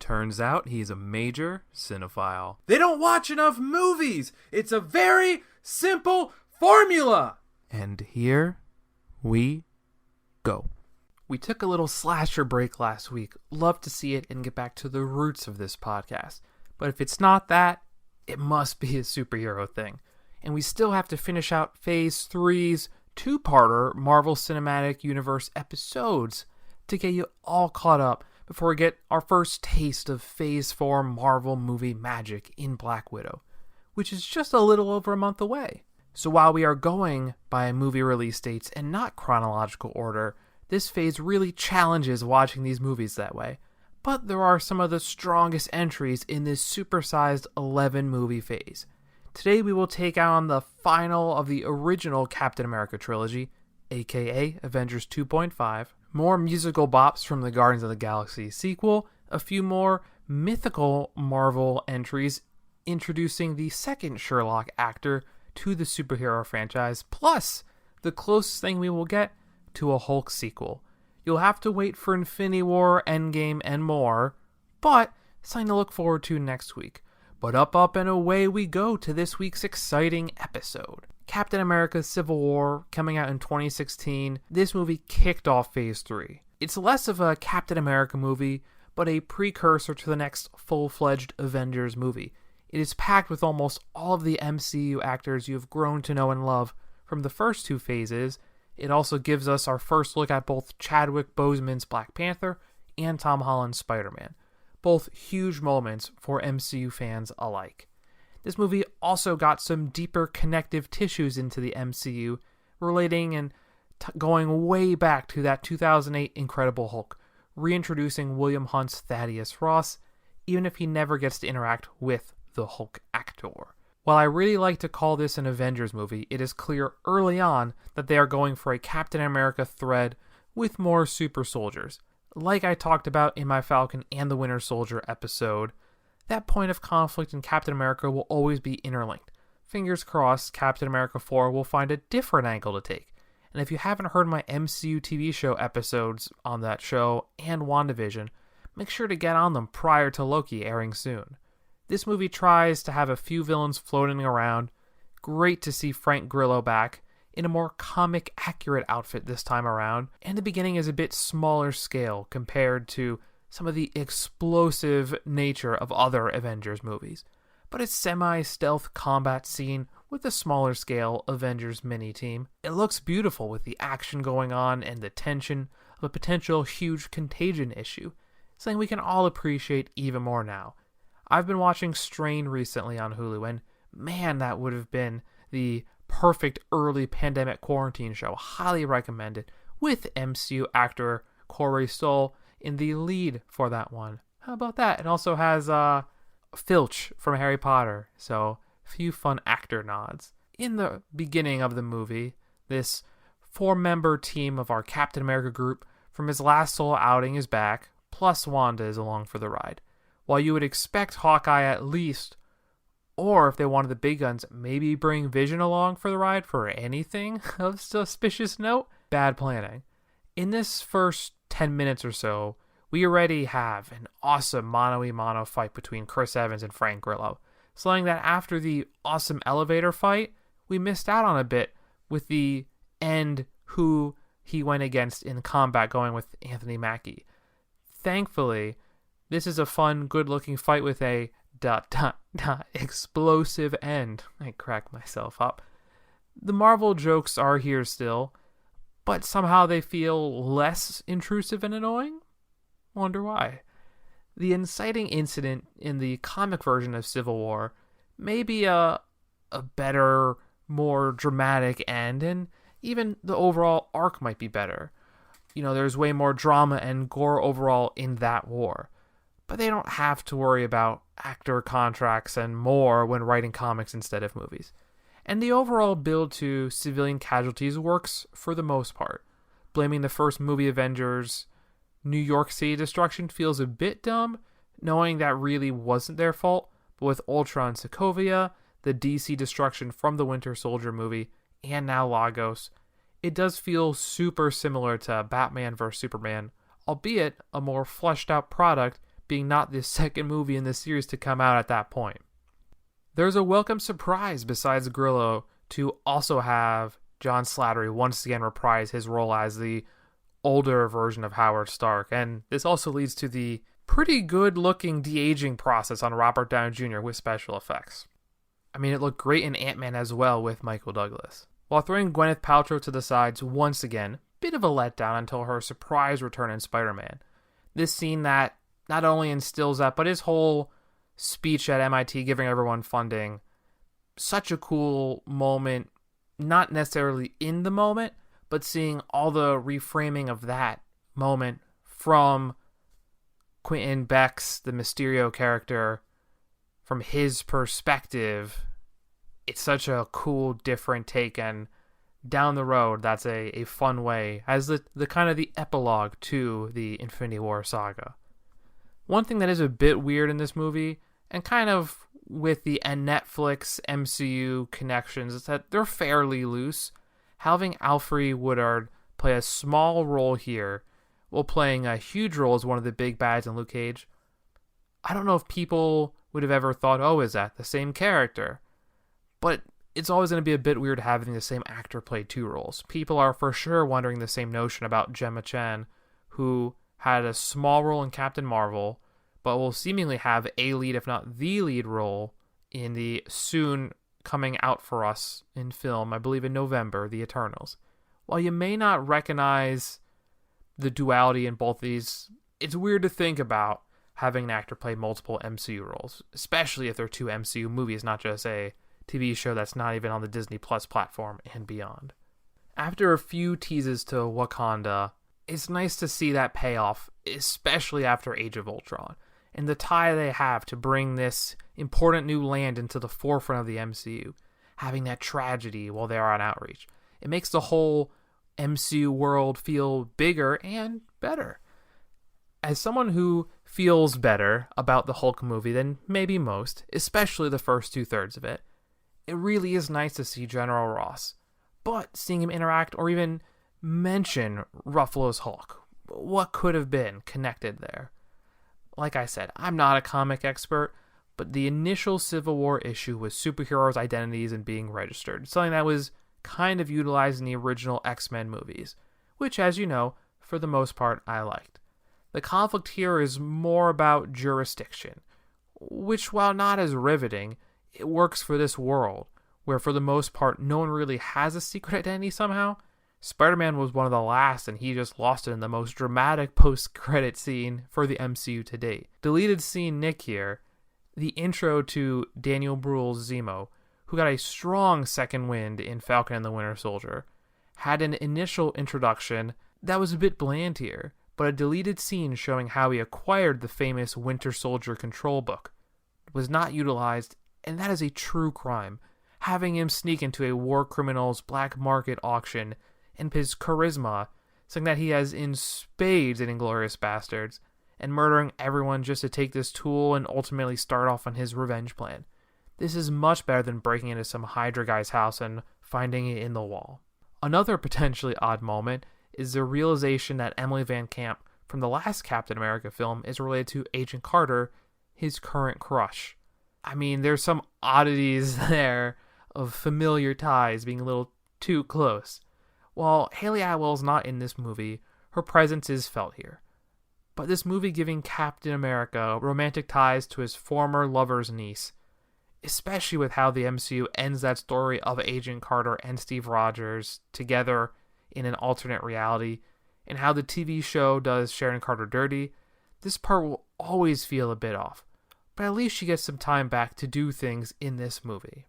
Turns out he's a major cinephile. They don't watch enough movies! It's a very simple formula! And here we go. We took a little slasher break last week. Love to see it and get back to the roots of this podcast. But if it's not that, it must be a superhero thing. And we still have to finish out Phase 3's two-parter Marvel Cinematic Universe episodes to get you all caught up before we get our first taste of Phase 4 Marvel movie magic in Black Widow, which is just a little over a month away. So while we are going by movie release dates and not chronological order, this phase really challenges watching these movies that way. But there are some of the strongest entries in this supersized 11-movie phase. Today we will take on the final of the original Captain America trilogy, aka Avengers 2.5, more musical bops from the Guardians of the Galaxy sequel, a few more mythical Marvel entries introducing the second Sherlock actor to the superhero franchise, plus the closest thing we will get to a Hulk sequel. You'll have to wait for Infinity War, Endgame, and more, but something to look forward to next week. But up and away we go to this week's exciting episode. Captain America Civil War, coming out in 2016, this movie kicked off Phase 3. It's less of a Captain America movie, but a precursor to the next full-fledged Avengers movie. It is packed with almost all of the MCU actors you have grown to know and love from the first two phases. It also gives us our first look at both Chadwick Boseman's Black Panther and Tom Holland's Spider-Man. Both huge moments for MCU fans alike. This movie also got some deeper connective tissues into the MCU, relating and going way back to that 2008 Incredible Hulk, reintroducing William Hunt's Thaddeus Ross, even if he never gets to interact with the Hulk actor. While I really like to call this an Avengers movie, it is clear early on that they are going for a Captain America thread with more super soldiers. Like I talked about in my Falcon and the Winter Soldier episode, that point of conflict in Captain America will always be interlinked. Fingers crossed, Captain America 4 will find a different angle to take. And if you haven't heard my MCU TV show episodes on that show and WandaVision, make sure to get on them prior to Loki airing soon. This movie tries to have a few villains floating around. Great to see Frank Grillo back in a more comic-accurate outfit this time around, and the beginning is a bit smaller scale compared to some of the explosive nature of other Avengers movies. But it's semi-stealth combat scene with a smaller scale Avengers mini-team. It looks beautiful with the action going on and the tension of a potential huge contagion issue, something we can all appreciate even more now. I've been watching Strain recently on Hulu, and man, that would have been the perfect early pandemic quarantine show. Highly recommended, with MCU actor Corey Stoll in the lead for that one. How about that? It also has Filch from Harry Potter, so a few fun actor nods. In the beginning of the movie, this 4-member team of our Captain America group from his last solo outing is back, plus Wanda is along for the ride. While you would expect Hawkeye at least, or if they wanted the big guns, maybe bring Vision along for the ride for anything of suspicious note, bad planning. In this first 10 minutes or so, we already have an awesome mano-a-mano fight between Chris Evans and Frank Grillo, slowing that after the awesome elevator fight, we missed out on a bit with the end who he went against in combat going with Anthony Mackie. Thankfully, this is a fun, good-looking fight with a ... explosive end. I crack myself up. The Marvel jokes are here still, but somehow they feel less intrusive and annoying? Wonder why. The inciting incident in the comic version of Civil War may be a better, more dramatic end, and even the overall arc might be better. You know, there's way more drama and gore overall in that war. But they don't have to worry about actor contracts and more when writing comics instead of movies. And the overall build to civilian casualties works for the most part. Blaming the first movie Avengers New York City destruction feels a bit dumb, knowing that really wasn't their fault, but with Ultron and Sokovia, the DC destruction from the Winter Soldier movie, and now Lagos, it does feel super similar to Batman vs. Superman, albeit a more fleshed out product being not the second movie in the series to come out at that point. There's a welcome surprise besides Grillo to also have John Slattery once again reprise his role as the older version of Howard Stark, and this also leads to the pretty good looking de-aging process on Robert Downey Jr. with special effects. I mean, it looked great in Ant-Man as well with Michael Douglas. While throwing Gwyneth Paltrow to the sides once again, bit of a letdown until her surprise return in Spider-Man. This scene that not only instills that, but his whole speech at MIT giving everyone funding, such a cool moment, not necessarily in the moment, but seeing all the reframing of that moment from Quentin Beck's, the Mysterio character, from his perspective. It's such a cool, different take, and down the road, that's a fun way, as the kind of the epilogue to the Infinity War saga. One thing that is a bit weird in this movie, and kind of with the Netflix MCU connections, is that they're fairly loose. Having Alfre Woodard play a small role here, while playing a huge role as one of the big bads in Luke Cage, I don't know if people would have ever thought, oh, is that the same character? But it's always going to be a bit weird having the same actor play two roles. People are for sure wondering the same notion about Gemma Chan, who had a small role in Captain Marvel, but will seemingly have a lead, if not the lead role, in the soon coming out for us in film, I believe in November, The Eternals. While you may not recognize the duality in both these, it's weird to think about having an actor play multiple MCU roles, especially if they're two MCU movies, not just a TV show that's not even on the Disney Plus platform and beyond. After a few teases to Wakanda, it's nice to see that payoff, especially after Age of Ultron, and the tie they have to bring this important new land into the forefront of the MCU, having that tragedy while they are on outreach. It makes the whole MCU world feel bigger and better. As someone who feels better about the Hulk movie than maybe most, especially the first 2/3 of it, it really is nice to see General Ross. But seeing him interact or even mention Ruffalo's Hulk, what could have been connected there? Like I said, I'm not a comic expert, but the initial Civil War issue with superheroes' identities and being registered, something that was kind of utilized in the original X-Men movies, which, as you know, for the most part, I liked. The conflict here is more about jurisdiction, which, while not as riveting, it works for this world, where for the most part no one really has a secret identity somehow. Spider-Man was one of the last, and he just lost it in the most dramatic post-credit scene for the MCU to date. Deleted scene Nick here, the intro to Daniel Bruhl's Zemo, who got a strong second wind in Falcon and the Winter Soldier, had an initial introduction that was a bit bland here, but a deleted scene showing how he acquired the famous Winter Soldier control book was not utilized, and that is a true crime. Having him sneak into a war criminal's black market auction and his charisma, something that he has in spades in Inglourious Bastards, and murdering everyone just to take this tool and ultimately start off on his revenge plan. This is much better than breaking into some Hydra guy's house and finding it in the wall. Another potentially odd moment is the realization that Emily Van Camp from the last Captain America film is related to Agent Carter, his current crush. I mean, there's some oddities there of familiar ties being a little too close. While Hayley Atwell's not in this movie, her presence is felt here. But this movie giving Captain America romantic ties to his former lover's niece, especially with how the MCU ends that story of Agent Carter and Steve Rogers together in an alternate reality, and how the TV show does Sharon Carter dirty, this part will always feel a bit off. But at least she gets some time back to do things in this movie.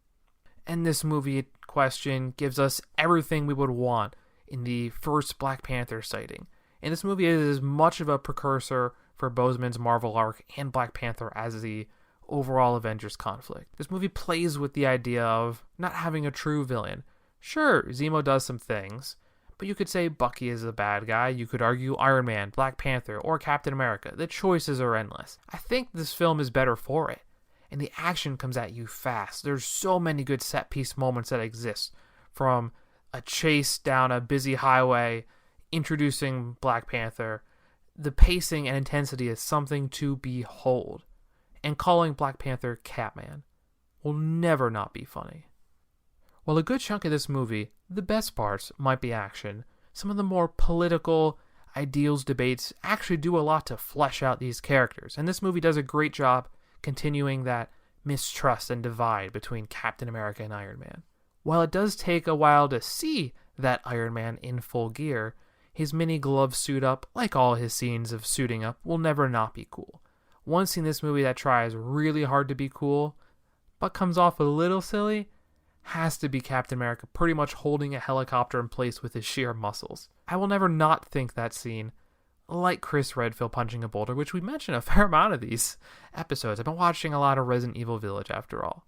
And this movie question gives us everything we would want in the first Black Panther sighting. And this movie is as much of a precursor for Boseman's Marvel arc and Black Panther as the overall Avengers conflict. This movie plays with the idea of not having a true villain. Sure, Zemo does some things, but you could say Bucky is a bad guy, you could argue Iron Man, Black Panther, or Captain America. The choices are endless. I think this film is better for it. And the action comes at you fast. There's so many good set-piece moments that exist, from a chase down a busy highway, introducing Black Panther, the pacing and intensity is something to behold. And calling Black Panther Catman will never not be funny. While a good chunk of this movie, the best parts might be action, some of the more political ideals debates actually do a lot to flesh out these characters, and this movie does a great job continuing that mistrust and divide between Captain America and Iron Man. While it does take a while to see that Iron Man in full gear, his mini glove suit up, like all his scenes of suiting up, will never not be cool. One scene in this movie that tries really hard to be cool, but comes off a little silly, has to be Captain America pretty much holding a helicopter in place with his sheer muscles. I will never not think that scene, like Chris Redfield punching a boulder, which we mentioned a fair amount of these episodes. I've been watching a lot of Resident Evil Village after all.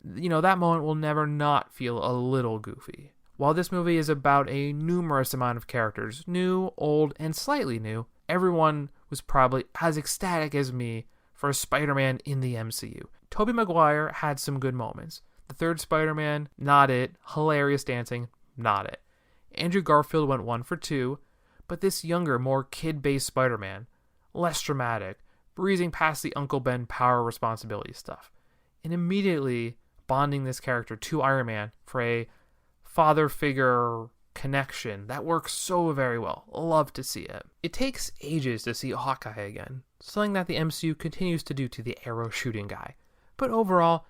That moment will never not feel a little goofy. While this movie is about a numerous amount of characters, new, old, and slightly new, everyone was probably as ecstatic as me for Spider-Man in the MCU. Tobey Maguire had some good moments. The third Spider-Man, not it. Hilarious dancing, not it. Andrew Garfield went 1 for 2, but this younger, more kid-based Spider-Man, less dramatic, breezing past the Uncle Ben power responsibility stuff, and immediately bonding this character to Iron Man for a father figure connection that works so very well. Love to see it. It takes ages to see Hawkeye again, something that the MCU continues to do to the arrow shooting guy. But overall,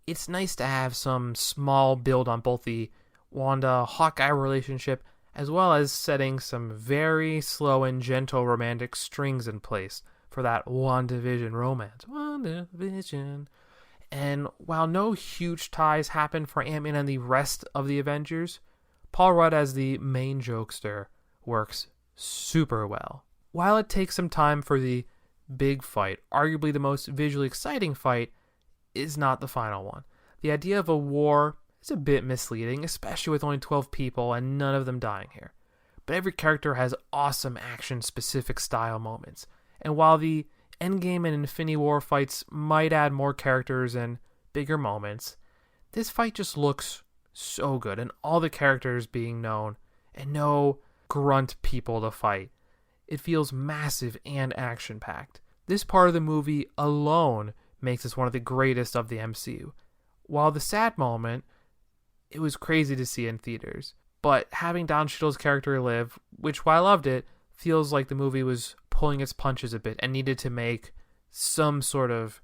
it's nice to have some small build on both the Wanda-Hawkeye relationship, as well as setting some very slow and gentle romantic strings in place for that WandaVision romance. WandaVision. And while no huge ties happen for Ant-Man and the rest of the Avengers, Paul Rudd as the main jokester works super well. While it takes some time for the big fight, arguably the most visually exciting fight is not the final one. The idea of a war is a bit misleading, especially with only 12 people and none of them dying here. But every character has awesome action-specific style moments. And while the Endgame and Infinity War fights might add more characters and bigger moments, this fight just looks so good, and all the characters being known and no grunt people to fight. It feels massive and action-packed. This part of the movie alone makes this one of the greatest of the MCU. While the sad moment, it was crazy to see in theaters, but having Don Cheadle's character live, which while I loved it, feels like the movie was pulling its punches a bit and needed to make some sort of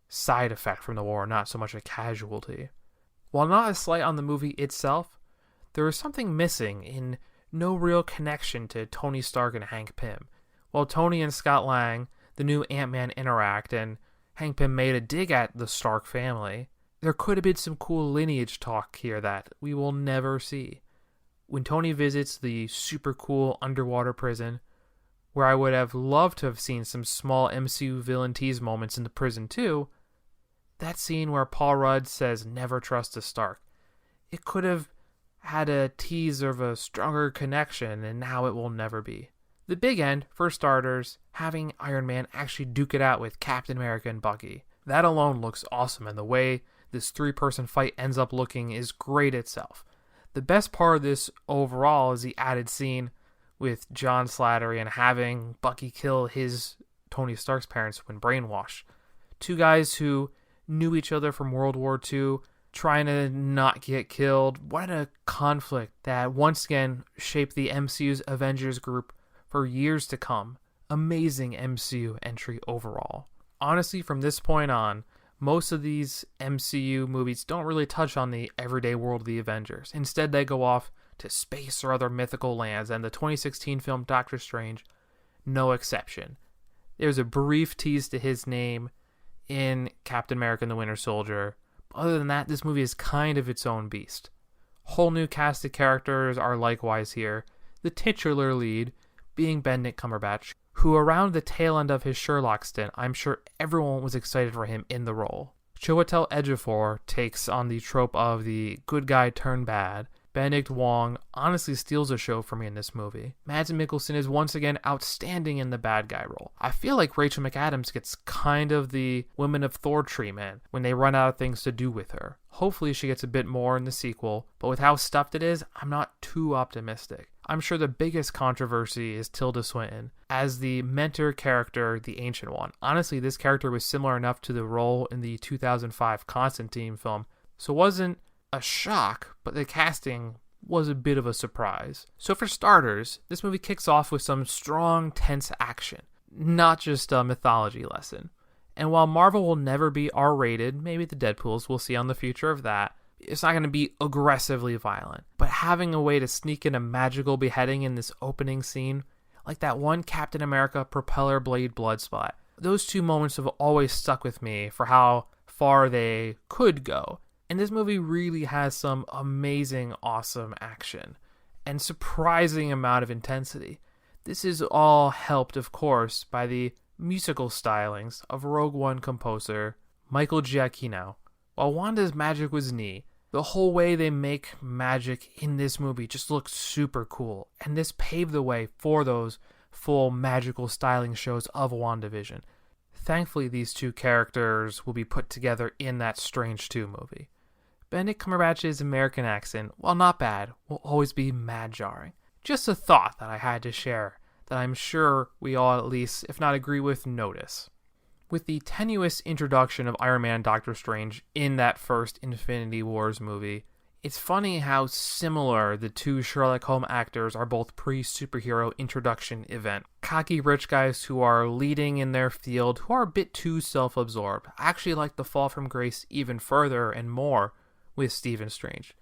side effect from the war, not so much a casualty. While not a slight on the movie itself, there was something missing in no real connection to Tony Stark and Hank Pym. While Tony and Scott Lang, the new Ant-Man, interact and Hank Pym made a dig at the Stark family, there could have been some cool lineage talk here that we will never see. When Tony visits the super cool underwater prison, where I would have loved to have seen some small MCU villain tease moments in the prison too, that scene where Paul Rudd says never trust a Stark, it could have had a tease of a stronger connection, and now it will never be. The big end, for starters, having Iron Man actually duke it out with Captain America and Bucky. That alone looks awesome, and the way this 3-person fight ends up looking is great itself. The best part of this overall is the added scene with John Slattery and having Bucky kill his Tony Stark's parents when brainwashed. Two guys who knew each other from World War II, trying to not get killed. What a conflict that once again shaped the MCU's Avengers group for years to come. Amazing MCU entry overall. Honestly, from this point on, most of these MCU movies don't really touch on the everyday world of the Avengers. Instead, they go off to space or other mythical lands, and the 2016 film Doctor Strange, no exception. There's a brief tease to his name in Captain America and the Winter Soldier. Other than that, this movie is kind of its own beast. Whole new cast of characters are likewise here. The titular lead being Benedict Cumberbatch, who around the tail end of his Sherlock stint, I'm sure everyone was excited for him in the role. Chiwetel Ejiofor takes on the trope of the good guy turned bad. Benedict Wong honestly steals the show for me in this movie. Mads Mikkelsen is once again outstanding in the bad guy role. I feel like Rachel McAdams gets kind of the Women of Thor treatment when they run out of things to do with her. Hopefully she gets a bit more in the sequel, but with how stuffed it is, I'm not too optimistic. I'm sure the biggest controversy is Tilda Swinton as the mentor character, the Ancient One. Honestly, this character was similar enough to the role in the 2005 Constantine film, so it wasn't a shock, but the casting was a bit of a surprise. So for starters, this movie kicks off with some strong, tense action, not just a mythology lesson. And while Marvel will never be R-rated, maybe the Deadpools, we'll see on the future of that, it's not going to be aggressively violent. But having a way to sneak in a magical beheading in this opening scene, like that one Captain America propeller blade blood spot, those two moments have always stuck with me for how far they could go. And this movie really has some amazing, awesome action and surprising amount of intensity. This is all helped, of course, by the musical stylings of Rogue One composer Michael Giacchino. While Wanda's magic was neat, the whole way they make magic in this movie just looks super cool, and this paved the way for those full magical styling shows of WandaVision. Thankfully, these two characters will be put together in that Strange 2 movie. Benedict Cumberbatch's American accent, while not bad, will always be mad jarring. Just a thought that I had to share that I'm sure we all at least, if not agree with, notice. With the tenuous introduction of Iron Man and Doctor Strange in that first Infinity Wars movie, it's funny how similar the two Sherlock Holmes actors are both pre-superhero introduction event. Cocky rich guys who are leading in their field, who are a bit too self-absorbed. I actually like the fall from grace even further and more with Stephen Strange.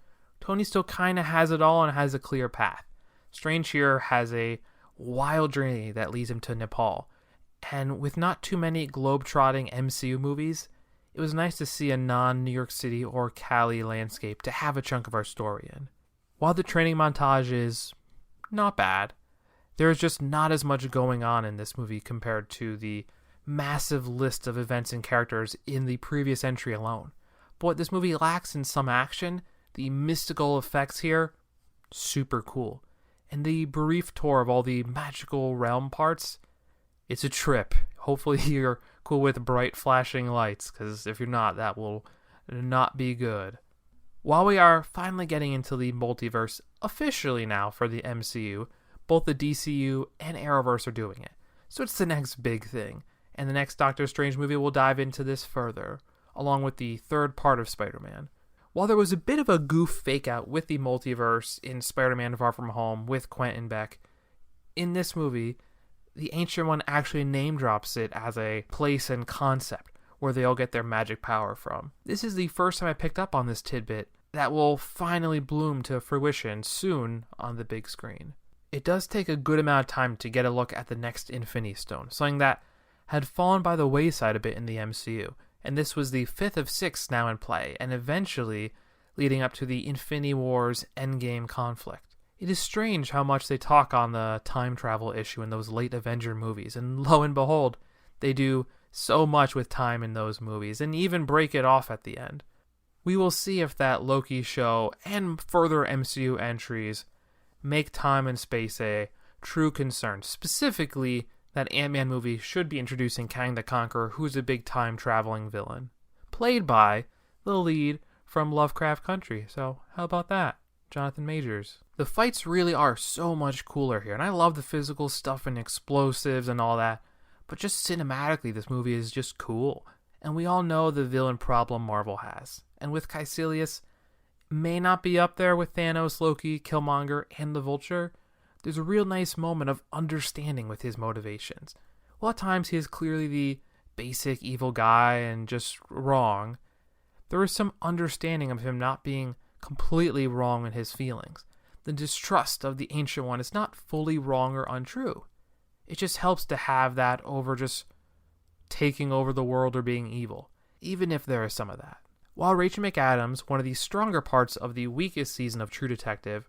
Tony still kinda has it all and has a clear path. Strange here has a wild journey that leads him to Nepal. And with not too many globe-trotting MCU movies, it was nice to see a non-New York City or Cali landscape to have a chunk of our story in. While the training montage is not bad, there is just not as much going on in this movie compared to the massive list of events and characters in the previous entry alone. But what this movie lacks in some action, the mystical effects here, super cool. And the brief tour of all the magical realm parts, it's a trip. Hopefully you're cool with bright flashing lights, because if you're not, that will not be good. While we are finally getting into the multiverse officially now for the MCU, both the DCU and Arrowverse are doing it. So it's the next big thing, and the next Doctor Strange movie will dive into this further, along with the third part of Spider-Man. While there was a bit of a goof fake-out with the multiverse in Spider-Man Far From Home with Quentin Beck, in this movie, the Ancient One actually name drops it as a place and concept where they all get their magic power from. This is the first time I picked up on this tidbit that will finally bloom to fruition soon on the big screen. It does take a good amount of time to get a look at the next Infinity Stone, something that had fallen by the wayside a bit in the MCU, and this was the fifth of six now in play, and eventually leading up to the Infinity Wars Endgame conflict. It is strange how much they talk on the time travel issue in those late Avenger movies, and lo and behold, they do so much with time in those movies, and even break it off at the end. We will see if that Loki show and further MCU entries make time and space a true concern. Specifically, that Ant-Man movie should be introducing Kang the Conqueror, who's a big time-traveling villain, played by the lead from Lovecraft Country. So how about that? Jonathan Majors. The fights really are so much cooler here, and I love the physical stuff and explosives and all that, but just cinematically this movie is just cool. And we all know the villain problem Marvel has, and with Caecilius, may not be up there with Thanos, Loki, Killmonger, and the Vulture, there's a real nice moment of understanding with his motivations. While at times he is clearly the basic evil guy and just wrong, there is some understanding of him not being completely wrong in his feelings. The distrust of the Ancient One is not fully wrong or untrue. It just helps to have that over just taking over the world or being evil, even if there is some of that. While Rachel McAdams, one of the stronger parts of the weakest season of True Detective,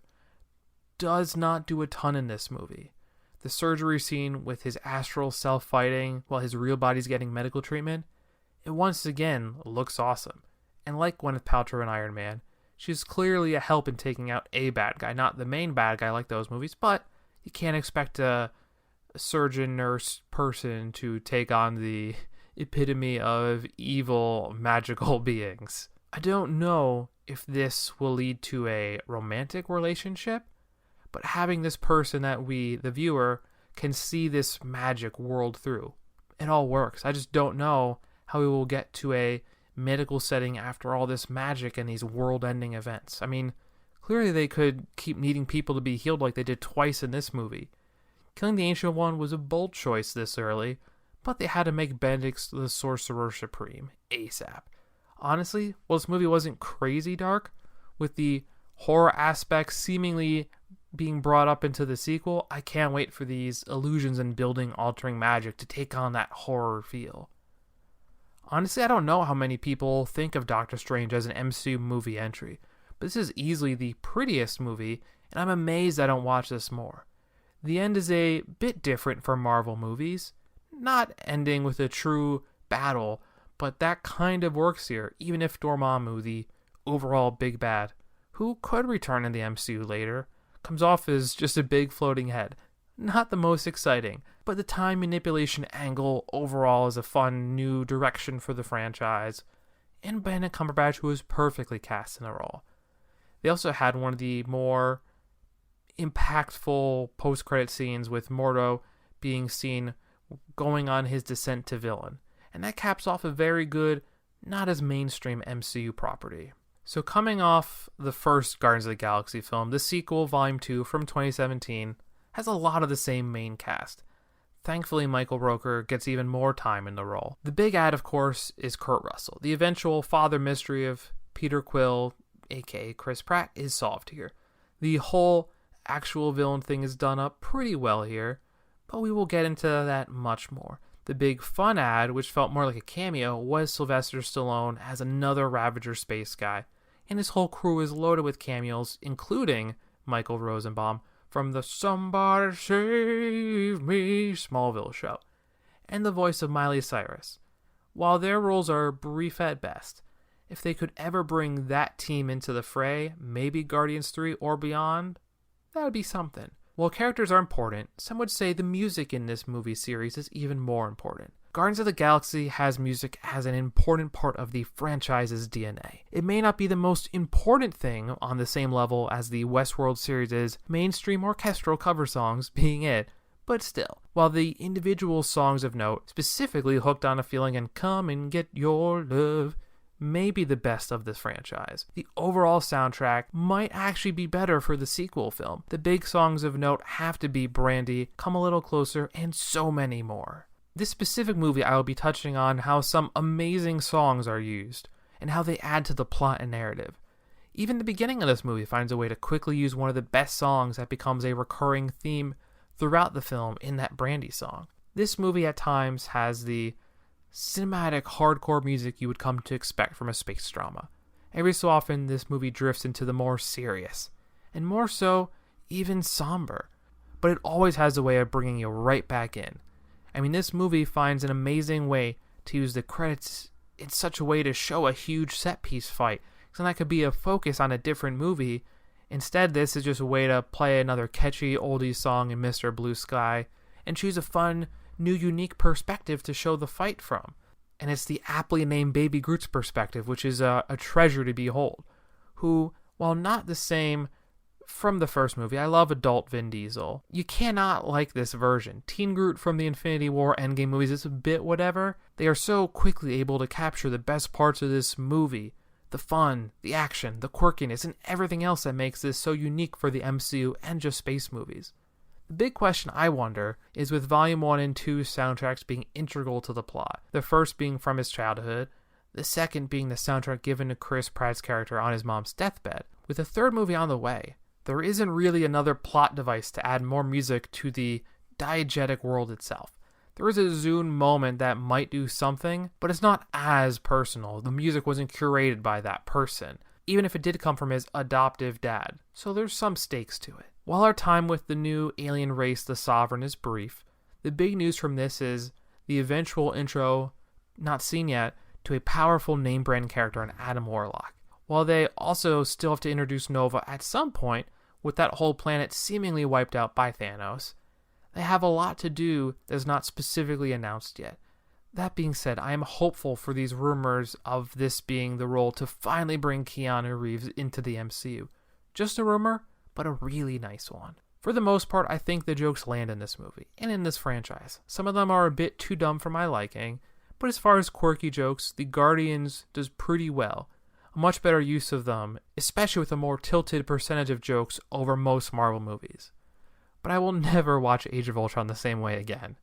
does not do a ton in this movie. The surgery scene with his astral self fighting while his real body's getting medical treatment, it once again looks awesome. And like Gwyneth Paltrow in Iron Man, she's clearly a help in taking out a bad guy, not the main bad guy like those movies, but you can't expect a surgeon, nurse, person to take on the epitome of evil, magical beings. I don't know if this will lead to a romantic relationship, but having this person that we, the viewer, can see this magic world through. It all works. I just don't know how we will get to a medical setting after all this magic and these world-ending events. I mean, clearly they could keep needing people to be healed like they did twice in this movie. Killing the Ancient One was a bold choice this early, but they had to make Benedict the Sorcerer Supreme ASAP. Honestly, while this movie wasn't crazy dark, with the horror aspects seemingly being brought up into the sequel, I can't wait for these illusions and building-altering magic to take on that horror feel. Honestly, I don't know how many people think of Doctor Strange as an MCU movie entry, but this is easily the prettiest movie, and I'm amazed I don't watch this more. The end is a bit different from Marvel movies, not ending with a true battle, but that kind of works here, even if Dormammu, the overall big bad, who could return in the MCU later, comes off as just a big floating head. Not the most exciting, but the time manipulation angle overall is a fun new direction for the franchise, and Benedict Cumberbatch, who was perfectly cast in the role. They also had one of the more impactful post-credit scenes with Mordo being seen going on his descent to villain, and that caps off a very good, not as mainstream MCU property. So coming off the first Guardians of the Galaxy film, the sequel, Volume 2 from 2017, has a lot of the same main cast. Thankfully, Michael Rooker gets even more time in the role. The big add, of course, is Kurt Russell. The eventual father mystery of Peter Quill, aka Chris Pratt, is solved here. The whole actual villain thing is done up pretty well here, but we will get into that much more. The big fun ad, which felt more like a cameo, was Sylvester Stallone as another Ravager space guy, and his whole crew is loaded with cameos, including Michael Rosenbaum from the Somebody Save Me Smallville show, and the voice of Miley Cyrus. While their roles are brief at best, if they could ever bring that team into the fray, maybe Guardians 3 or beyond, that would be something. While characters are important, some would say the music in this movie series is even more important. Guardians of the Galaxy has music as an important part of the franchise's DNA. It may not be the most important thing on the same level as the Westworld series' mainstream orchestral cover songs being it, but still. While the individual songs of note, specifically Hooked on a Feeling and Come and Get Your Love, may be the best of this franchise, the overall soundtrack might actually be better for the sequel film. The big songs of note have to be Brandy, Come a Little Closer, and so many more. This specific movie, I will be touching on how some amazing songs are used, and how they add to the plot and narrative. Even the beginning of this movie finds a way to quickly use one of the best songs that becomes a recurring theme throughout the film in that Brandy song. This movie at times has the cinematic hardcore music you would come to expect from a space drama. Every so often, this movie drifts into the more serious, and more so, even somber, but it always has a way of bringing you right back in. I mean, this movie finds an amazing way to use the credits in such a way to show a huge set-piece fight, so that could be a focus on a different movie. Instead, this is just a way to play another catchy oldies song in Mr. Blue Sky, and choose a fun, new, unique perspective to show the fight from. And it's the aptly named Baby Groot's perspective, which is a treasure to behold, who, while not the same from the first movie, I love adult Vin Diesel, you cannot like this version. Teen Groot from the Infinity War Endgame movies is a bit whatever. They are so quickly able to capture the best parts of this movie, the fun, the action, the quirkiness, and everything else that makes this so unique for the MCU and just space movies. The big question I wonder is, with Volume 1 and 2 soundtracks being integral to the plot, the first being from his childhood, the second being the soundtrack given to Chris Pratt's character on his mom's deathbed, with a third movie on the way, there isn't really another plot device to add more music to the diegetic world itself. There is a Zune moment that might do something, but it's not as personal. The music wasn't curated by that person, even if it did come from his adoptive dad, so there's some stakes to it. While our time with the new alien race, the Sovereign, is brief, the big news from this is the eventual intro, not seen yet, to a powerful name brand character in Adam Warlock. While they also still have to introduce Nova at some point, with that whole planet seemingly wiped out by Thanos, they have a lot to do that is not specifically announced yet. That being said, I am hopeful for these rumors of this being the role to finally bring Keanu Reeves into the MCU. Just a rumor, but a really nice one. For the most part, I think the jokes land in this movie, and in this franchise. Some of them are a bit too dumb for my liking, but as far as quirky jokes, The Guardians does pretty well. A much better use of them, especially with a more tilted percentage of jokes over most Marvel movies. But I will never watch Age of Ultron the same way again.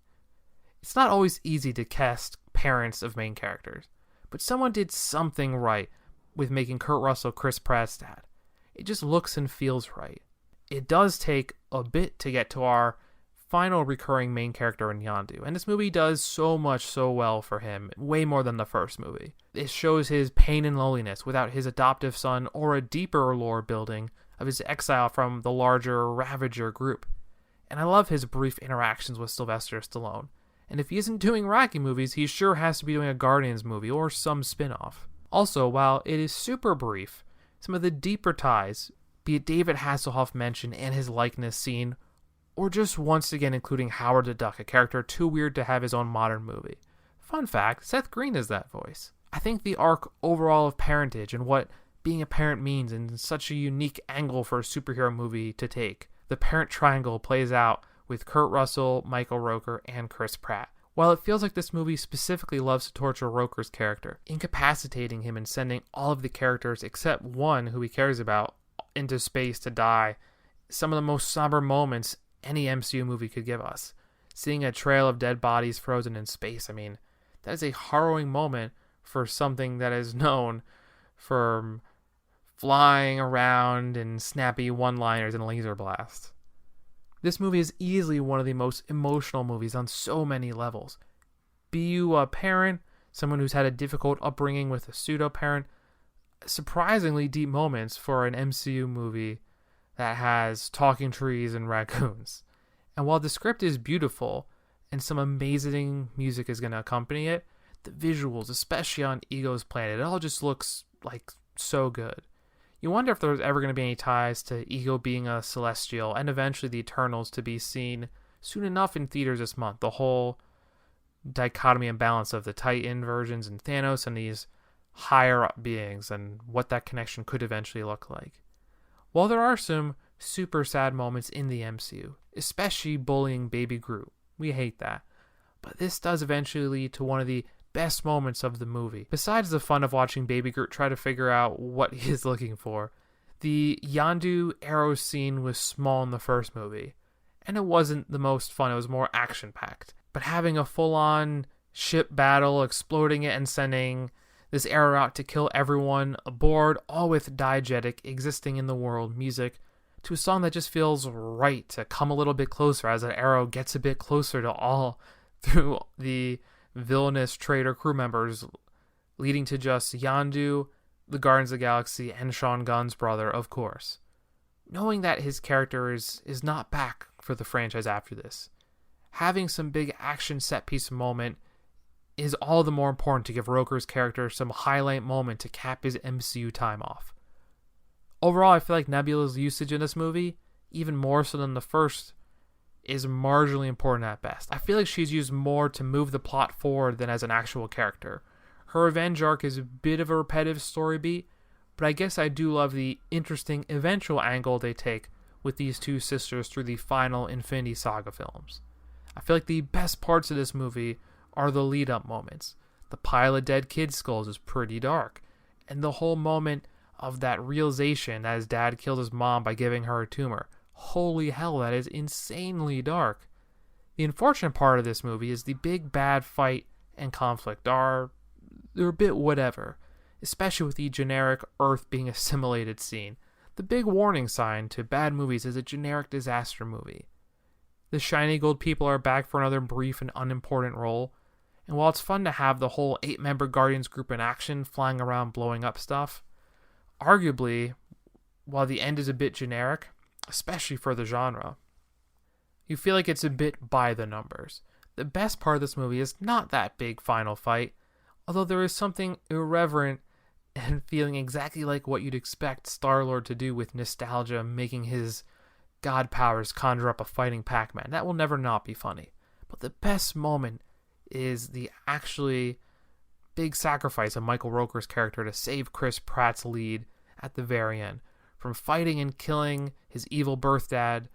It's not always easy to cast parents of main characters, but someone did something right with making Kurt Russell Chris Pratt's dad. It just looks and feels right. It does take a bit to get to our final recurring main character in Yondu, and this movie does so much so well for him, way more than the first movie. It shows his pain and loneliness without his adoptive son or a deeper lore building of his exile from the larger Ravager group. And I love his brief interactions with Sylvester Stallone. And if he isn't doing Rocky movies, he sure has to be doing a Guardians movie or some spin-off. Also, while it is super brief, some of the deeper ties, be it David Hasselhoff mention and his likeness scene, or just once again including Howard the Duck, a character too weird to have his own modern movie. Fun fact, Seth Green is that voice. I think the arc overall of parentage and what being a parent means in such a unique angle for a superhero movie to take. The parent triangle plays out with Kurt Russell, Michael Rooker, and Chris Pratt. While it feels like this movie specifically loves to torture Rooker's character, incapacitating him and sending all of the characters except one who he cares about into space to die, some of the most somber moments any MCU movie could give us. Seeing a trail of dead bodies frozen in space, that is a harrowing moment for something that is known for flying around and snappy one-liners and laser blasts. This movie is easily one of the most emotional movies on so many levels. Be you a parent, someone who's had a difficult upbringing with a pseudo-parent, surprisingly deep moments for an MCU movie that has talking trees and raccoons. And while the script is beautiful and some amazing music is going to accompany it, the visuals, especially on Ego's planet, it all just looks like so good. You wonder if there's ever going to be any ties to Ego being a Celestial and eventually the Eternals to be seen soon enough in theaters this month. The whole dichotomy and balance of the Titan versions and Thanos and these higher up beings and what that connection could eventually look like. While there are some super sad moments in the MCU, especially bullying Baby Groot, we hate that. But this does eventually lead to one of the best moments of the movie. Besides the fun of watching Baby Groot try to figure out what he is looking for, the Yondu arrow scene was small in the first movie, and it wasn't the most fun, it was more action-packed. But having a full-on ship battle, exploding it and sending this arrow out to kill everyone aboard, all with diegetic existing in the world music, to a song that just feels right to come a little bit closer as an arrow gets a bit closer to all through the villainous traitor crew members, leading to just Yondu, the Guardians of the Galaxy, and Sean Gunn's brother, of course. Knowing that his character is not back for the franchise after this, having some big action set-piece moment is all the more important to give Rooker's character some highlight moment to cap his MCU time off. Overall, I feel like Nebula's usage in this movie, even more so than the first, is marginally important at best. I feel like she's used more to move the plot forward than as an actual character. Her revenge arc is a bit of a repetitive story beat, but I guess I do love the interesting eventual angle they take with these two sisters through the final Infinity Saga films. I feel like the best parts of this movie are the lead-up moments. The pile of dead kid skulls is pretty dark, and the whole moment of that realization that his dad killed his mom by giving her a tumor. Holy hell, that is insanely dark. The unfortunate part of this movie is the big bad fight and conflict they're a bit whatever, especially with the generic Earth being assimilated scene. The big warning sign to bad movies is a generic disaster movie. The shiny gold people are back for another brief and unimportant role, and while it's fun to have the whole 8-member Guardians group in action flying around blowing up stuff, arguably, while the end is a bit generic, especially for the genre, you feel like it's a bit by the numbers. The best part of this movie is not that big final fight, although there is something irreverent and feeling exactly like what you'd expect Star-Lord to do with nostalgia, making his god powers conjure up a fighting Pac-Man. That will never not be funny. But the best moment is the actually big sacrifice of Michael Rooker's character to save Chris Pratt's lead at the very end. from fighting and killing his evil birth dad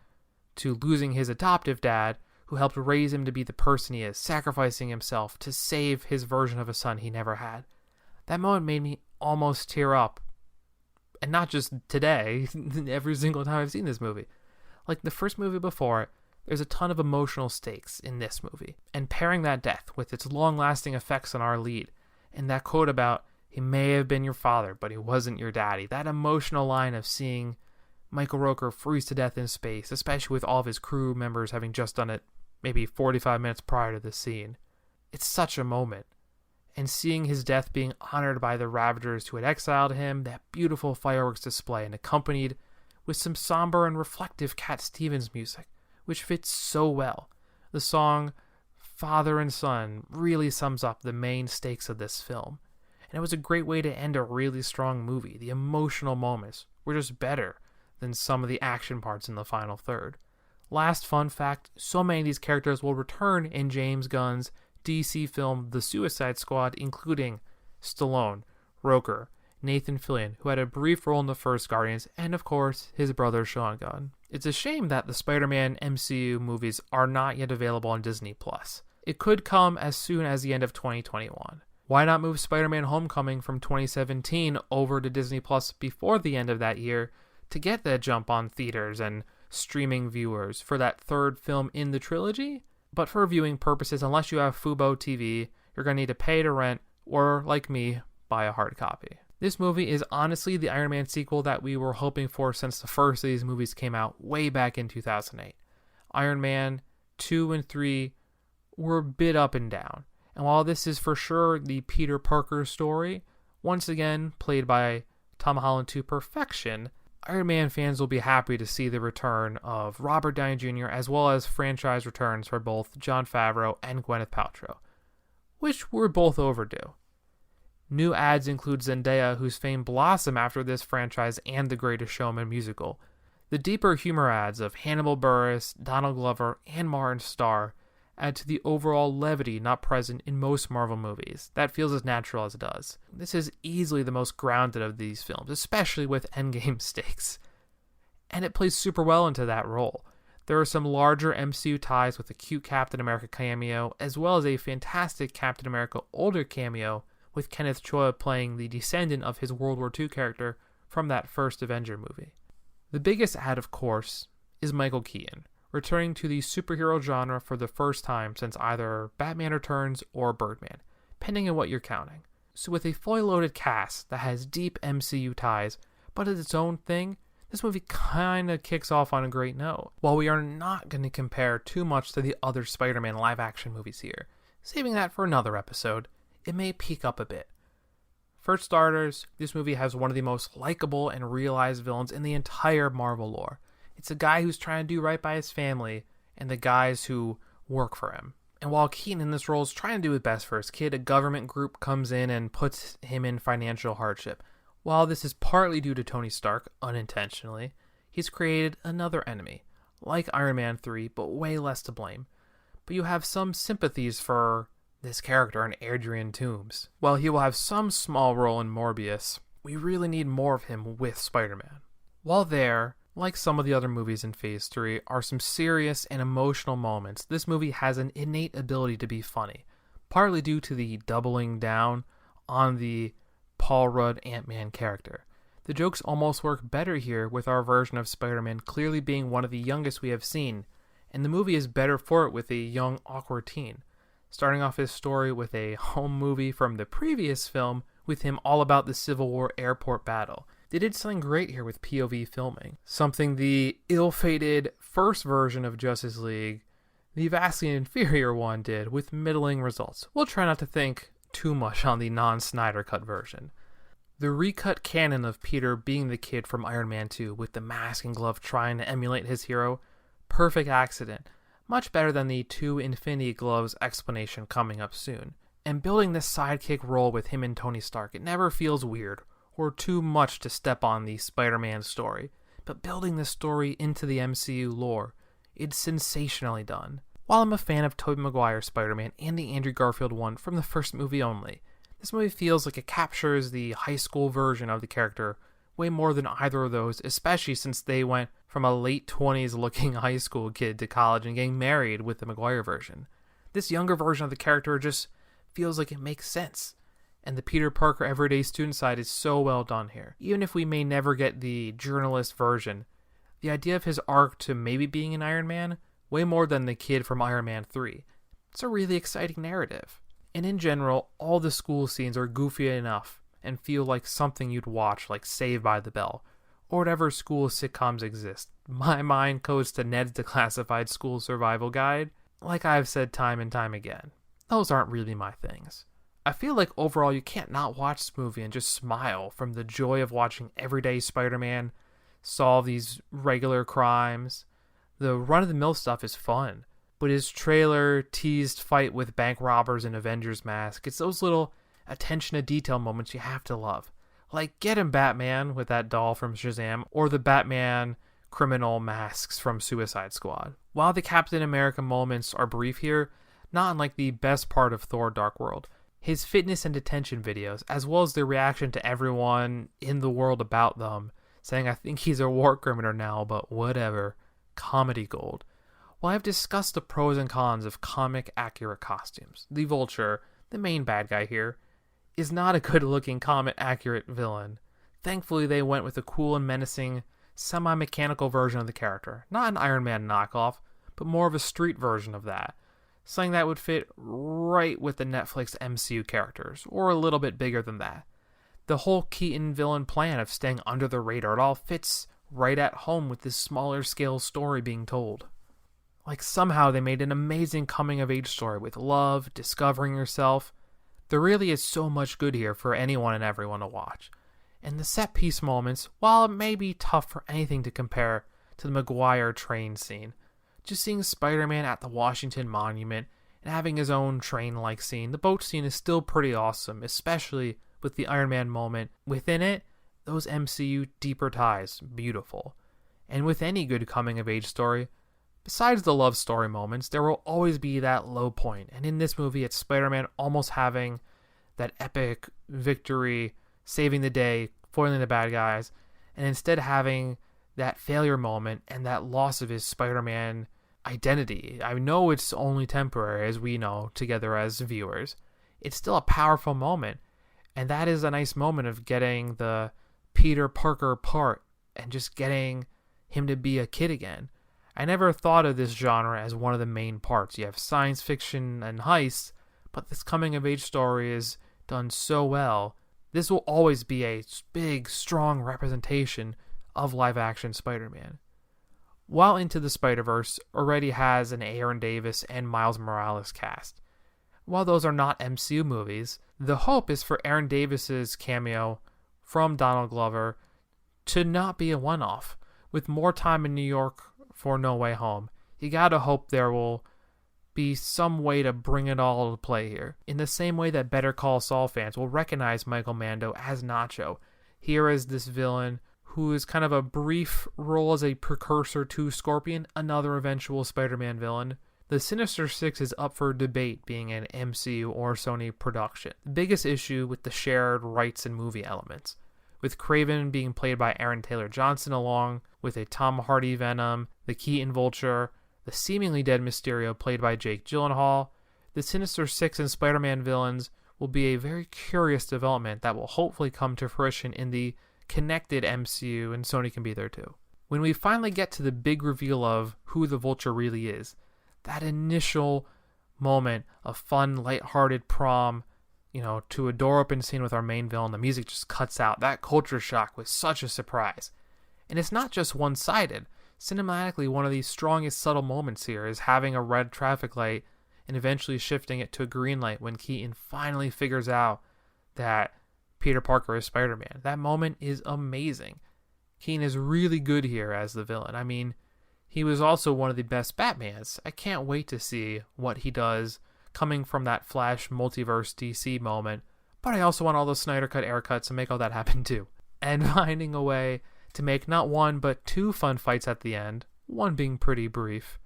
to losing his adoptive dad, who helped raise him to be the person he is, sacrificing himself to save his version of a son he never had. That moment made me almost tear up. And not just today, every single time I've seen this movie. Like the first movie before it, there's a ton of emotional stakes in this movie. And pairing that death with its long-lasting effects on our lead, and that quote about, "He may have been your father, but he wasn't your daddy," that emotional line of seeing Michael Rooker freeze to death in space, especially with all of his crew members having just done it maybe 45 minutes prior to this scene. It's such a moment. And seeing his death being honored by the Ravagers who had exiled him, that beautiful fireworks display, and accompanied with some somber and reflective Cat Stevens music, which fits so well. The song Father and Son really sums up the main stakes of this film. And it was a great way to end a really strong movie. The emotional moments were just better than some of the action parts in the final third. Last fun fact, so many of these characters will return in James Gunn's DC film The Suicide Squad, including Stallone, Roker, Nathan Fillion, who had a brief role in the first Guardians, and of course, his brother Sean Gunn. It's a shame that the Spider-Man MCU movies are not yet available on Disney+. It could come as soon as the end of 2021. Why not move Spider-Man Homecoming from 2017 over to Disney Plus before the end of that year to get that jump on theaters and streaming viewers for that third film in the trilogy? But for viewing purposes, unless you have Fubo TV, you're going to need to pay to rent or, like me, buy a hard copy. This movie is honestly the Iron Man sequel that we were hoping for since the first of these movies came out way back in 2008. Iron Man 2 and 3 were a bit up and down. And while this is for sure the Peter Parker story, once again played by Tom Holland to perfection, Iron Man fans will be happy to see the return of Robert Downey Jr. as well as franchise returns for both Jon Favreau and Gwyneth Paltrow, which were both overdue. New ads include Zendaya, whose fame blossomed after this franchise and The Greatest Showman musical. The deeper humor ads of Hannibal Buress, Donald Glover, and Martin Starr add to the overall levity not present in most Marvel movies. That feels as natural as it does. This is easily the most grounded of these films, especially with Endgame stakes. And it plays super well into that role. There are some larger MCU ties with a cute Captain America cameo, as well as a fantastic Captain America older cameo with Kenneth Choi playing the descendant of his World War II character from that first Avenger movie. The biggest ad, of course, is Michael Keaton, returning to the superhero genre for the first time since either Batman Returns or Birdman, depending on what you're counting. So with a fully loaded cast that has deep MCU ties, but is its own thing, this movie kinda kicks off on a great note. While we are not going to compare too much to the other Spider-Man live-action movies here, saving that for another episode, it may peak up a bit. For starters, this movie has one of the most likable and realized villains in the entire Marvel lore. It's a guy who's trying to do right by his family and the guys who work for him. And while Keaton in this role is trying to do his best for his kid, a government group comes in and puts him in financial hardship. While this is partly due to Tony Stark, unintentionally, he's created another enemy, like Iron Man 3, but way less to blame. But you have some sympathies for this character in Adrian Toomes. While he will have some small role in Morbius, we really need more of him with Spider-Man. While there, like some of the other movies in Phase 3, are some serious and emotional moments, this movie has an innate ability to be funny, partly due to the doubling down on the Paul Rudd Ant-Man character. The jokes almost work better here with our version of Spider-Man clearly being one of the youngest we have seen, and the movie is better for it with a young, awkward teen. Starting off his story with a home movie from the previous film with him all about the Civil War airport battle. They did something great here with POV filming, something the ill-fated first version of Justice League, the vastly inferior one, did with middling results. We'll try not to think too much on the non-Snyder Cut version. The recut canon of Peter being the kid from Iron Man 2 with the mask and glove trying to emulate his hero, perfect accident. Much better than the 2 Infinity Gloves explanation coming up soon. And building this sidekick role with him and Tony Stark, it never feels weird or too much to step on the Spider-Man story. But building this story into the MCU lore, it's sensationally done. While I'm a fan of Tobey Maguire's Spider-Man and the Andrew Garfield one from the first movie only, this movie feels like it captures the high school version of the character way more than either of those, especially since they went from a late 20s looking high school kid to college and getting married with the Maguire version. This younger version of the character just feels like it makes sense. And the Peter Parker everyday student side is so well done here. Even if we may never get the journalist version, the idea of his arc to maybe being an Iron Man, way more than the kid from Iron Man 3. It's a really exciting narrative. And in general, all the school scenes are goofy enough and feel like something you'd watch, like Saved by the Bell, or whatever school sitcoms exist. My mind goes to Ned's Declassified School Survival Guide, like I've said time and time again. Those aren't really my things. I feel like overall you can't not watch this movie and just smile from the joy of watching everyday Spider-Man solve these regular crimes. The run-of-the-mill stuff is fun, but his trailer teased fight with bank robbers in Avengers mask, it's those little attention to detail moments you have to love. Like Get Him Batman with that doll from Shazam, or the Batman criminal masks from Suicide Squad. While the Captain America moments are brief here, not unlike the best part of Thor Dark World, his fitness and detention videos, as well as the reaction to everyone in the world about them, saying I think he's a war criminal now, but whatever, comedy gold. While I've discussed the pros and cons of comic-accurate costumes, the Vulture, the main bad guy here, is not a good-looking comic-accurate villain. Thankfully, they went with a cool and menacing, semi-mechanical version of the character. Not an Iron Man knockoff, but more of a street version of that. Something that would fit right with the Netflix MCU characters, or a little bit bigger than that. The whole Keaton villain plan of staying under the radar, it all fits right at home with this smaller scale story being told. Like somehow they made an amazing coming of age story with love, discovering yourself. There really is so much good here for anyone and everyone to watch. And the set piece moments, while it may be tough for anything to compare to the Maguire train scene, just seeing Spider-Man at the Washington Monument and having his own train-like scene, the boat scene is still pretty awesome, especially with the Iron Man moment. Within it, those MCU deeper ties, beautiful. And with any good coming-of-age story, besides the love story moments, there will always be that low point. And in this movie, it's Spider-Man almost having that epic victory, saving the day, foiling the bad guys, and instead having that failure moment and that loss of his Spider-Man identity. I know it's only temporary, as we know together as viewers. It's still a powerful moment, and that is a nice moment of getting the Peter Parker part and just getting him to be a kid again. I never thought of this genre as one of the main parts. You have science fiction and heists, but this coming-of-age story is done so well. This will always be a big, strong representation of live-action Spider-Man. While Into the Spider-Verse already has an Aaron Davis and Miles Morales cast. While those are not MCU movies, the hope is for Aaron Davis's cameo from Donald Glover to not be a one-off. With more time in New York for No Way Home, you gotta hope there will be some way to bring it all to play here. In the same way that Better Call Saul fans will recognize Michael Mando as Nacho, here as this villain who is kind of a brief role as a precursor to Scorpion, another eventual Spider-Man villain. The Sinister Six is up for debate being an MCU or Sony production. The biggest issue with the shared rights and movie elements, with Kraven being played by Aaron Taylor Johnson along with a Tom Hardy Venom, the Keaton Vulture, the seemingly dead Mysterio played by Jake Gyllenhaal. The Sinister Six and Spider-Man villains will be a very curious development that will hopefully come to fruition in the connected MCU, and Sony can be there too. When we finally get to the big reveal of who the Vulture really is, that initial moment of fun, lighthearted prom, to a door open scene with our main villain, the music just cuts out. That culture shock was such a surprise. And it's not just one-sided. Cinematically, one of the strongest subtle moments here is having a red traffic light and eventually shifting it to a green light when Keaton finally figures out that Peter Parker is Spider-Man. That moment is amazing. Keaton is really good here as the villain. I mean, he was also one of the best Batmans. I can't wait to see what he does coming from that Flash multiverse DC moment, but I also want all those Snyder Cut air cuts and make all that happen too. And finding a way to make not one but two fun fights at the end, one being pretty brief.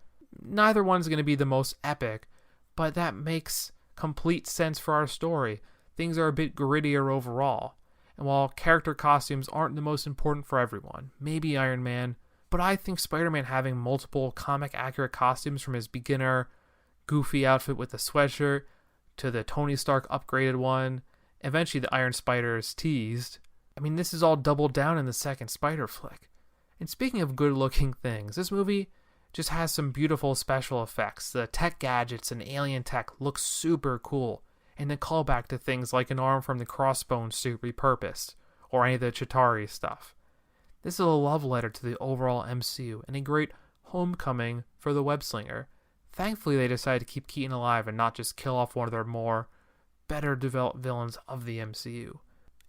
Neither one's going to be the most epic, but that makes complete sense for our story. Things are a bit grittier overall. And while character costumes aren't the most important for everyone, maybe Iron Man, but I think Spider-Man having multiple comic-accurate costumes from his beginner, goofy outfit with the sweatshirt, to the Tony Stark upgraded one, eventually the Iron Spider is teased. I mean, this is all doubled down in the second Spider flick. And speaking of good-looking things, this movie just has some beautiful special effects. The tech gadgets and alien tech look super cool, and the callback to things like an arm from the Crossbones suit repurposed, or any of the Chitauri stuff. This is a love letter to the overall MCU, and a great homecoming for the web-slinger. Thankfully, they decided to keep Keaton alive and not just kill off one of their more better developed villains of the MCU.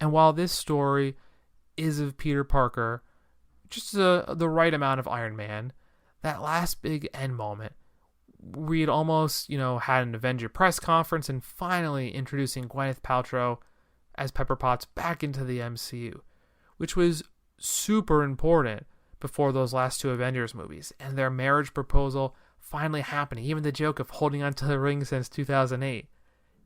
And while this story is of Peter Parker, just the right amount of Iron Man, that last big end moment, we'd almost, had an Avenger press conference and finally introducing Gwyneth Paltrow as Pepper Potts back into the MCU, which was super important before those last two Avengers movies, and their marriage proposal finally happening, even the joke of holding onto the ring since 2008.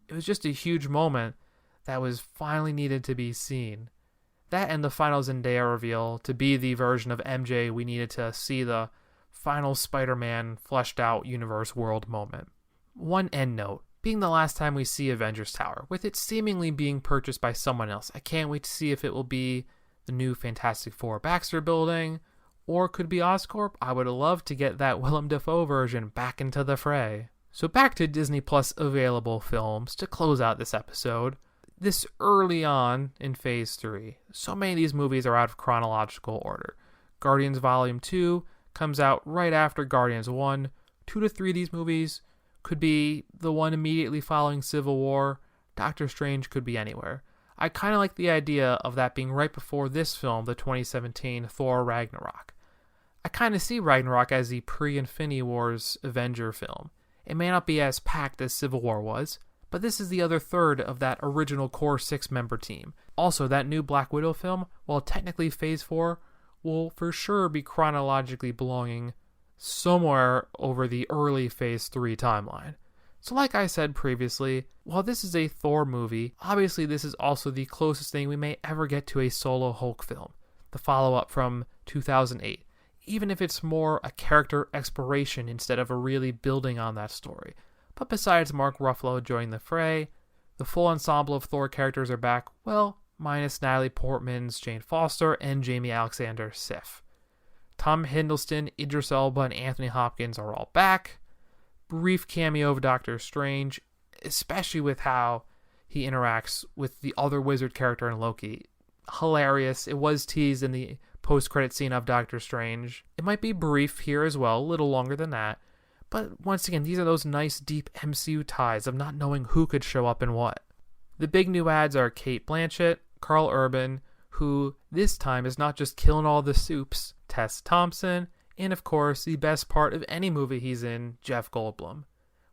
It was just a huge moment that was finally needed to be seen. That and the final Zendaya reveal to be the version of MJ we needed to see the final Spider-Man fleshed out universe world moment. One end note, being the last time we see Avengers Tower, with it seemingly being purchased by someone else. I can't wait to see if it will be the new Fantastic Four Baxter building, or could be Oscorp. I would love to get that Willem Dafoe version back into the fray. So back to Disney Plus available films to close out this episode. This early on in Phase 3, so many of these movies are out of chronological order. Guardians Volume 2 comes out right after Guardians 1. 2 to 3 of these movies could be the one immediately following Civil War. Doctor Strange could be anywhere. I kind of like the idea of that being right before this film, the 2017 Thor Ragnarok. I kind of see Ragnarok as the pre-Infinity Wars Avenger film. It may not be as packed as Civil War was, but this is the other third of that original core 6-member team. Also, that new Black Widow film, while technically Phase 4, will for sure be chronologically belonging somewhere over the early Phase 3 timeline. So like I said previously, while this is a Thor movie, obviously this is also the closest thing we may ever get to a solo Hulk film, the follow-up from 2008, even if it's more a character exploration instead of a really building on that story. But besides Mark Ruffalo joining the fray, the full ensemble of Thor characters are back, well, minus Natalie Portman's Jane Foster and Jamie Alexander's Sif. Tom Hiddleston, Idris Elba, and Anthony Hopkins are all back. Brief cameo of Doctor Strange, especially with how he interacts with the other wizard character in Loki. Hilarious. It was teased in the post-credit scene of Doctor Strange. It might be brief here as well, a little longer than that. But once again, these are those nice deep MCU ties of not knowing who could show up in what. The big new ads are Cate Blanchett, Carl Urban, who this time is not just killing all the soups, Tess Thompson, and of course, the best part of any movie he's in, Jeff Goldblum.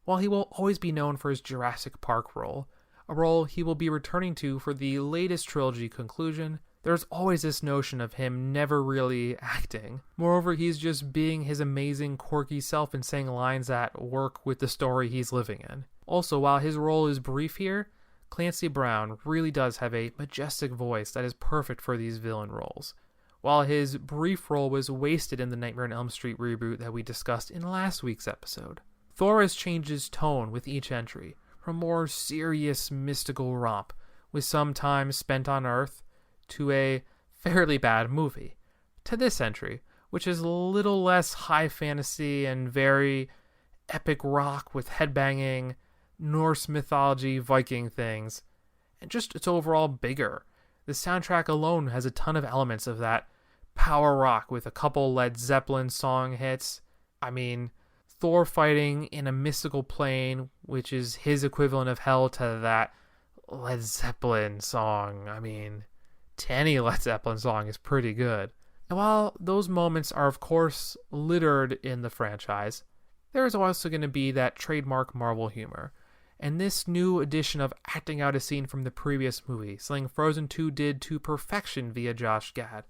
While he will always be known for his Jurassic Park role, a role he will be returning to for the latest trilogy conclusion, there's always this notion of him never really acting. Moreover, he's just being his amazing, quirky self and saying lines that work with the story he's living in. Also, while his role is brief here, Clancy Brown really does have a majestic voice that is perfect for these villain roles. While his brief role was wasted in the Nightmare on Elm Street reboot that we discussed in last week's episode. Thor has changed his tone with each entry, from more serious mystical romp, with some time spent on Earth, to a fairly bad movie, to this entry, which is a little less high fantasy and very epic rock with headbanging, Norse mythology, Viking things, and just it's overall bigger. The soundtrack alone has a ton of elements of that power rock with a couple Led Zeppelin song hits. I mean, Thor fighting in a mystical plane, which is his equivalent of hell to that Led Zeppelin song. I mean, any Led Zeppelin song is pretty good. And while those moments are of course littered in the franchise, there is also going to be that trademark Marvel humor. And this new edition of acting out a scene from the previous movie, something Frozen 2 did to perfection via Josh Gad.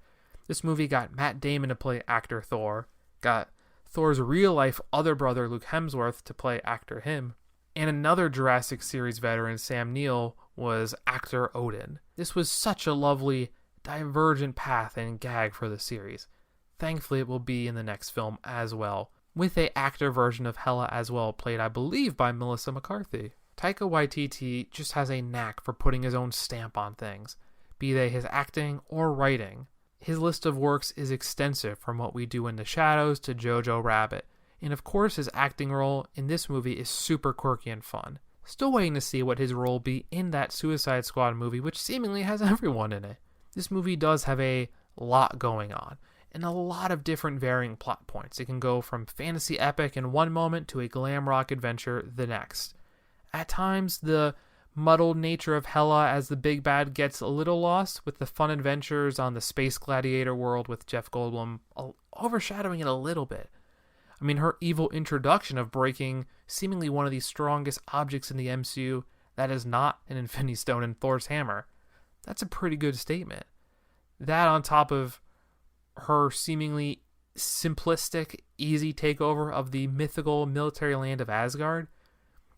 This movie got Matt Damon to play actor Thor, got Thor's real-life other brother Luke Hemsworth to play actor him, and another Jurassic series veteran, Sam Neill, was actor Odin. This was such a lovely, divergent path and gag for the series. Thankfully, it will be in the next film as well, with a actor version of Hela as well, played, I believe, by Melissa McCarthy. Taika Waititi just has a knack for putting his own stamp on things, be they his acting or writing. His list of works is extensive, from What We Do in the Shadows to Jojo Rabbit, and of course his acting role in this movie is super quirky and fun. Still waiting to see what his role will be in that Suicide Squad movie, which seemingly has everyone in it. This movie does have a lot going on, and a lot of different varying plot points. It can go from fantasy epic in one moment to a glam rock adventure the next. At times, the muddled nature of Hela as the big bad gets a little lost, with the fun adventures on the space gladiator world with Jeff Goldblum overshadowing it a little bit. I mean, her evil introduction of breaking seemingly one of the strongest objects in the MCU that is not an Infinity Stone and Thor's hammer. That's a pretty good statement. That on top of her seemingly simplistic, easy takeover of the mythical military land of Asgard,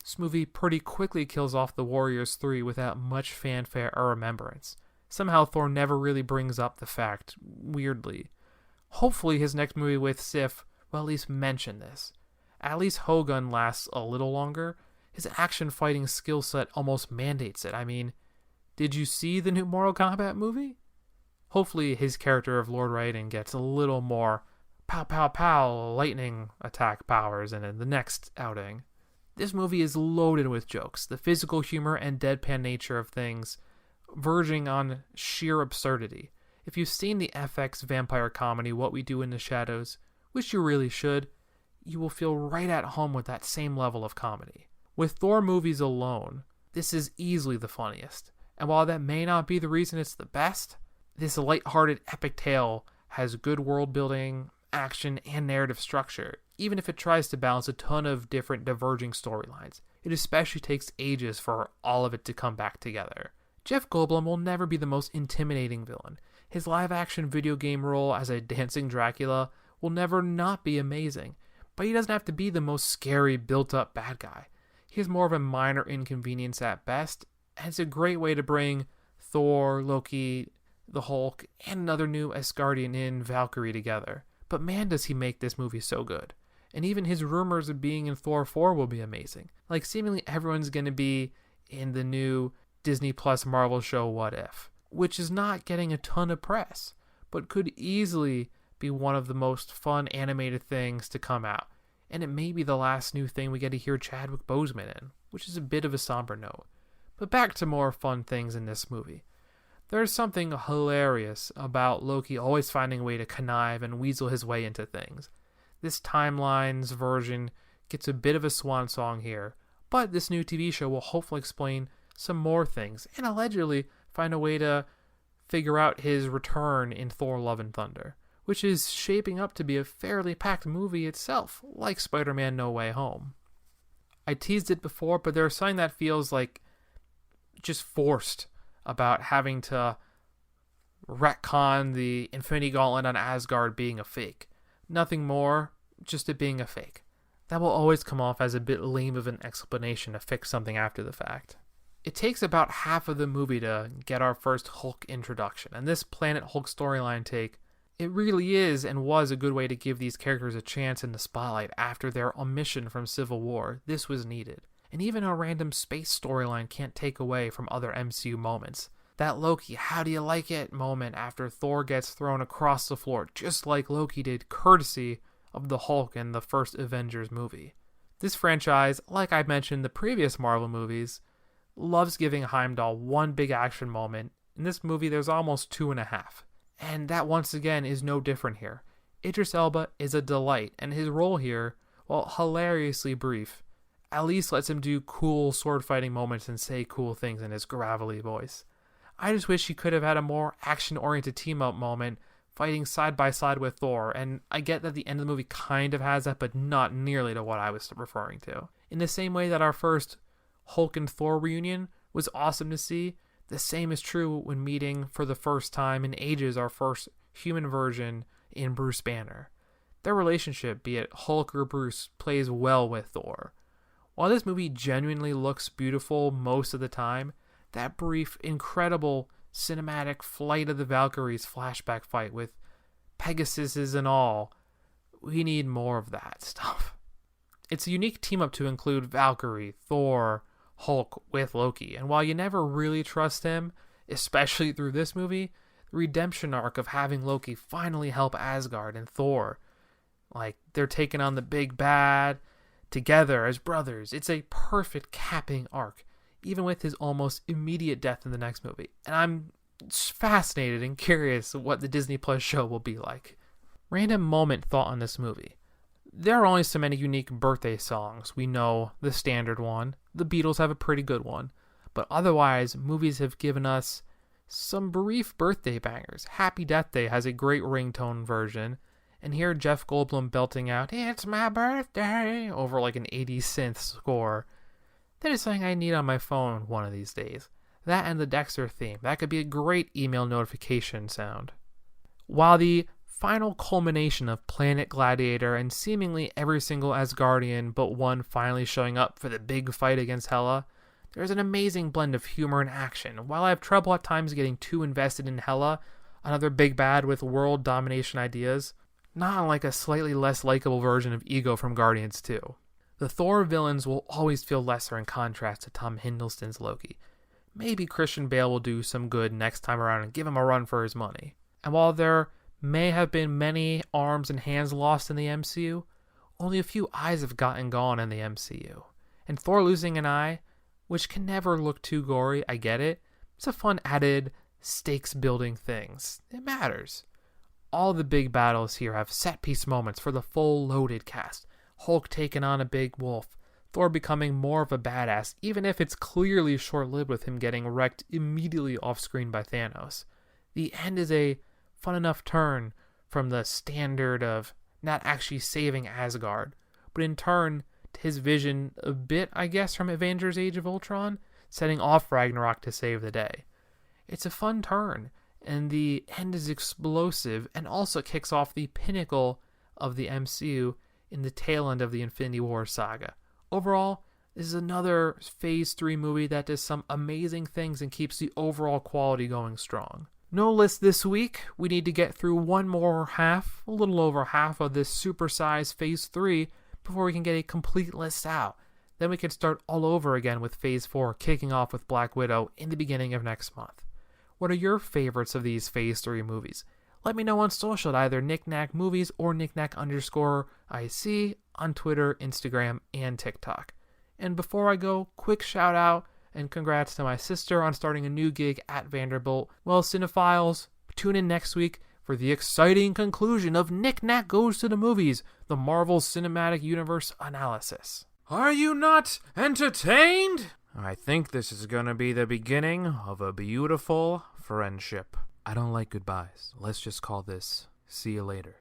this movie pretty quickly kills off the Warriors 3 without much fanfare or remembrance. Somehow Thor never really brings up the fact, weirdly. Hopefully his next movie with Sif will at least mention this. At least Hogun lasts a little longer. His action fighting skill set almost mandates it. I mean, did you see the new Mortal Kombat movie? Hopefully his character of Lord Raiden gets a little more pow pow pow lightning attack powers in the next outing. This movie is loaded with jokes, the physical humor and deadpan nature of things verging on sheer absurdity. If you've seen the FX vampire comedy What We Do in the Shadows, which you really should, you will feel right at home with that same level of comedy. With Thor movies alone, this is easily the funniest, and while that may not be the reason it's the best, this light-hearted epic tale has good world building, action, and narrative structure, even if it tries to balance a ton of different diverging storylines. It especially takes ages for all of it to come back together. Jeff Goldblum will never be the most intimidating villain. His live-action video game role as a dancing Dracula will never not be amazing, but he doesn't have to be the most scary, built-up bad guy. He's more of a minor inconvenience at best, and it's a great way to bring Thor, Loki, the Hulk, and another new Asgardian in Valkyrie together. But man, does he make this movie so good. And even his rumors of being in Thor 4 will be amazing. Like, seemingly everyone's going to be in the new Disney Plus Marvel show What If, which is not getting a ton of press, but could easily be one of the most fun animated things to come out. And it may be the last new thing we get to hear Chadwick Boseman in, which is a bit of a somber note. But back to more fun things in this movie. There's something hilarious about Loki always finding a way to connive and weasel his way into things. This timeline's version gets a bit of a swan song here, but this new TV show will hopefully explain some more things and allegedly find a way to figure out his return in Thor Love and Thunder, which is shaping up to be a fairly packed movie itself, like Spider-Man No Way Home. I teased it before, but there's something that feels like just forced about having to retcon the Infinity Gauntlet on Asgard being a fake. Nothing more, just it being a fake. That will always come off as a bit lame of an explanation to fix something after the fact. It takes about half of the movie to get our first Hulk introduction, and this Planet Hulk storyline take, it really is and was a good way to give these characters a chance in the spotlight after their omission from Civil War. This was needed. And even a random space storyline can't take away from other MCU moments. That Loki, how do you like it moment after Thor gets thrown across the floor, just like Loki did, courtesy of the Hulk in the first Avengers movie. This franchise, like I mentioned in the previous Marvel movies, loves giving Heimdall one big action moment. In this movie, there's almost 2.5. And that once again is no different here. Idris Elba is a delight, and his role here, while hilariously brief, at least lets him do cool sword fighting moments and say cool things in his gravelly voice. I just wish he could have had a more action-oriented team-up moment fighting side by side with Thor, and I get that the end of the movie kind of has that, but not nearly to what I was referring to. In the same way that our first Hulk and Thor reunion was awesome to see, the same is true when meeting for the first time in ages our first human version in Bruce Banner. Their relationship, be it Hulk or Bruce, plays well with Thor. While this movie genuinely looks beautiful most of the time, that brief, incredible cinematic Flight of the Valkyries flashback fight with Pegasuses and all. We need more of that stuff. It's a unique team-up to include Valkyrie, Thor, Hulk with Loki, and while you never really trust him, especially through this movie, the redemption arc of having Loki finally help Asgard and Thor, like they're taking on the big bad together as brothers, it's a perfect capping arc, even with his almost immediate death in the next movie. And I'm fascinated and curious what the Disney Plus show will be like. Random moment thought on this movie. There are only so many unique birthday songs. We know the standard one. The Beatles have a pretty good one. But otherwise, movies have given us some brief birthday bangers. Happy Death Day has a great ringtone version. And here Jeff Goldblum belting out, "It's my birthday," over like an 80s synth score. That is something I need on my phone one of these days. That and the Dexter theme. That could be a great email notification sound. While the final culmination of Planet Gladiator and seemingly every single Asgardian but one finally showing up for the big fight against Hela, there's an amazing blend of humor and action. While I have trouble at times getting too invested in Hela, another big bad with world domination ideas, not unlike a slightly less likable version of Ego from Guardians 2. The Thor villains will always feel lesser in contrast to Tom Hiddleston's Loki. Maybe Christian Bale will do some good next time around and give him a run for his money. And while there may have been many arms and hands lost in the MCU, only a few eyes have gotten gone in the MCU. And Thor losing an eye, which can never look too gory, I get it. It's a fun added stakes building things. It matters. All the big battles here have set piece moments for the full loaded cast. Hulk taking on a big wolf, Thor becoming more of a badass, even if it's clearly short-lived with him getting wrecked immediately off-screen by Thanos. The end is a fun enough turn from the standard of not actually saving Asgard, but in turn to his vision a bit, I guess, from Avengers Age of Ultron, setting off Ragnarok to save the day. It's a fun turn, and the end is explosive and also kicks off the pinnacle of the MCU in the tail end of the Infinity War saga. Overall, this is another Phase 3 movie that does some amazing things and keeps the overall quality going strong. No list this week. We need to get through one more half, a little over half of this supersized Phase 3 before we can get a complete list out. Then we can start all over again with Phase 4 kicking off with Black Widow in the beginning of next month. What are your favorites of these Phase 3 movies? Let me know on social at either knickknackmovies or knickknack_IC on Twitter, Instagram, and TikTok. And before I go, quick shout out and congrats to my sister on starting a new gig at Vanderbilt. Well, cinephiles, tune in next week for the exciting conclusion of Knick Knack Goes to the Movies, the Marvel Cinematic Universe analysis. Are you not entertained? I think this is going to be the beginning of a beautiful friendship. I don't like goodbyes. Let's just call this see you later.